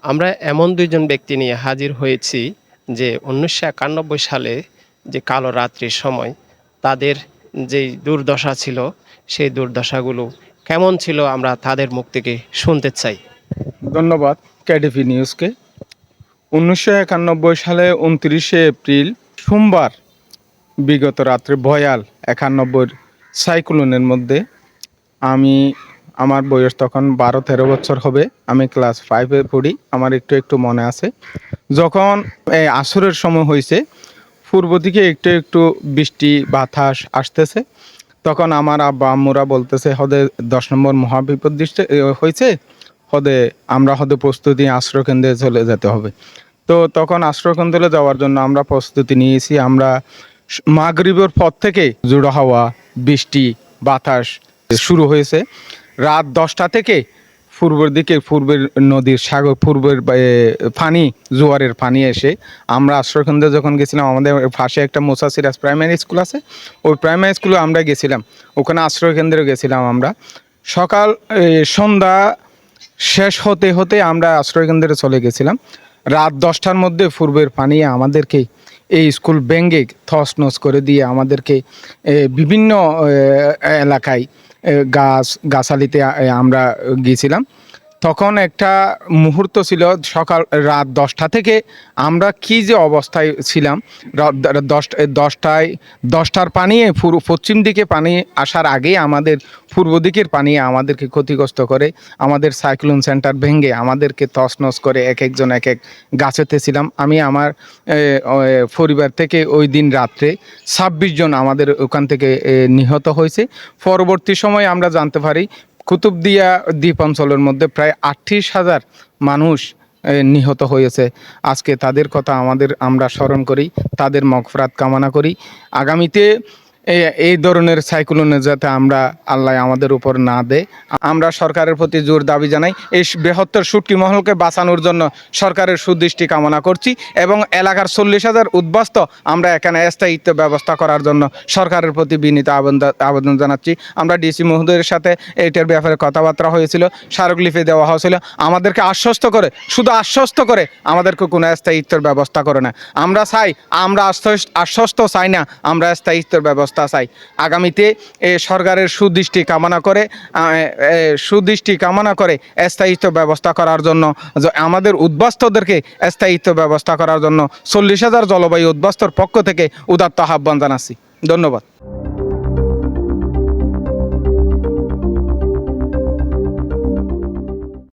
আমরা এমন ২ জন ব্যক্তি নিয়ে হাজির হয়েছি যে ১৯৯১ সালে যে কালো রাত্রির সময় তাদের যেই দুর্দশা ছিল, সেই দুর্দশাগুলো কেমন ছিল আমরা তাদের মুখ থেকে শুনতে চাই। ধন্যবাদ কেডিপি নিউজকে। ১৯৯১ সালে ২৯শে এপ্রিল সোমবার বিগত রাত্রে ভয়াল ৯১ সাইক্লোনের মধ্যে আমার বয়স তখন ১২-১৩ বছর হবে। আমি ক্লাস 5-এ পড়ি। আমার একটু একটু মনে আছে, যখন এই আসরের সময় হয়েছে, পূর্ব দিকে একটু একটু বৃষ্টি বাতাস আসতেছে, তখন আমার আব্বা আম্মুরা বলতেছে হদে ১০ নম্বর মহাবিপদ হয়েছে, আমরা প্রস্তুতি আশ্রয়কেন্দ্রে চলে যেতে হবে। তো তখন আশ্রয়কেন্দ্রে যাওয়ার জন্য আমরা প্রস্তুতি নিয়েছি। আমরা মাগরিবের পর থেকে জোড়ো হাওয়া, বৃষ্টি বাতাস শুরু হয়েছে। রাত 10টা থেকে পূর্বের নদীর পূর্বের পানি, জোয়ারের পানি এসে আমরা আশ্রয়কেন্দ্রে যখন গেছিলাম, আমাদের পাশে একটা মোসা সিরাজ প্রাইমারি স্কুল আছে, ওই প্রাইমারি স্কুলে আমরা গেছিলাম। ওখানে আশ্রয়কেন্দ্রে গেছিলাম আমরা। সন্ধ্যা শেষ হতে হতে আমরা আশ্রয়কেন্দ্রে চলে গেছিলাম। রাত 10টার মধ্যে পূর্বের পানি আমাদেরকে এই স্কুল ভেঙে থসনস করে দিয়ে আমাদেরকে বিভিন্ন এলাকায় গাছালিতে আমরা গিয়েছিলাম। তখন একটা মুহূর্ত ছিল, রাত 10টা থেকে আমরা কি যে অবস্থায় ছিলাম। 10টার পানি পশ্চিম দিকে পানি আসার আগেই আমাদের পূর্ব দিকের পানি আমাদেরকে ক্ষতিগ্রস্ত করে, আমাদের সাইক্লোন সেন্টার ভেঙে আমাদেরকে তছনছ করে এক একজন এক এক গাছেতে ছিলাম। আমি আমার পরিবার থেকে ওই দিন রাত্রে 26 জন আমাদের ওখান থেকে নিহত হয়েছে। পরবর্তী সময়ে আমরা জানতে পারি কুতুবদিয়া দ্বীপ অঞ্চলের মধ্যে প্রায় 38,000 মানুষ নিহত হয়েছে। আজকে তাদের কথা আমরা স্মরণ করি, তাদের মাগফিরাত কামনা করি। আগামীতে এই ধরনের সাইক্লোনে যাতে আল্লাহ আমাদের উপর না দেয়, আমরা সরকারের প্রতি জোর দাবি জানাই। এই বৃহত্তর শুটকি মহলকে বাঁচানোর জন্য সরকারের সুদৃষ্টি কামনা করছি এবং এলাকার 40,000 উদ্বাস্ত আমরা এখানে স্থায়িত্ব ব্যবস্থা করার জন্য সরকারের প্রতি বিনীত আবেদন জানাচ্ছি। আমরা ডিসি মহোদয়ের সাথে এইটার ব্যাপারে কথাবার্তা হয়েছিল, স্মারকলিপি দেওয়া হয়েছিল। আমাদেরকে শুধু আশ্বস্ত করে আমাদেরকে কোনো স্থায়িত্বের ব্যবস্থা করে না। আমরা আশ্বস্ত চাই না, আমরা স্থায়িত্বের ব্যবস্থা চাই। আগামীতে সরকারের সুদৃষ্টি কামনা করে স্থায়িত্ব ব্যবস্থা করার জন্য, আমাদের উদ্বাস্তুদেরকে স্থায়িত্ব ব্যবস্থা করার জন্য 40,000 জলবায়ু উদ্বাস্তুর পক্ষ থেকে উদাত্ত আহ্বান জানাচ্ছি। ধন্যবাদ।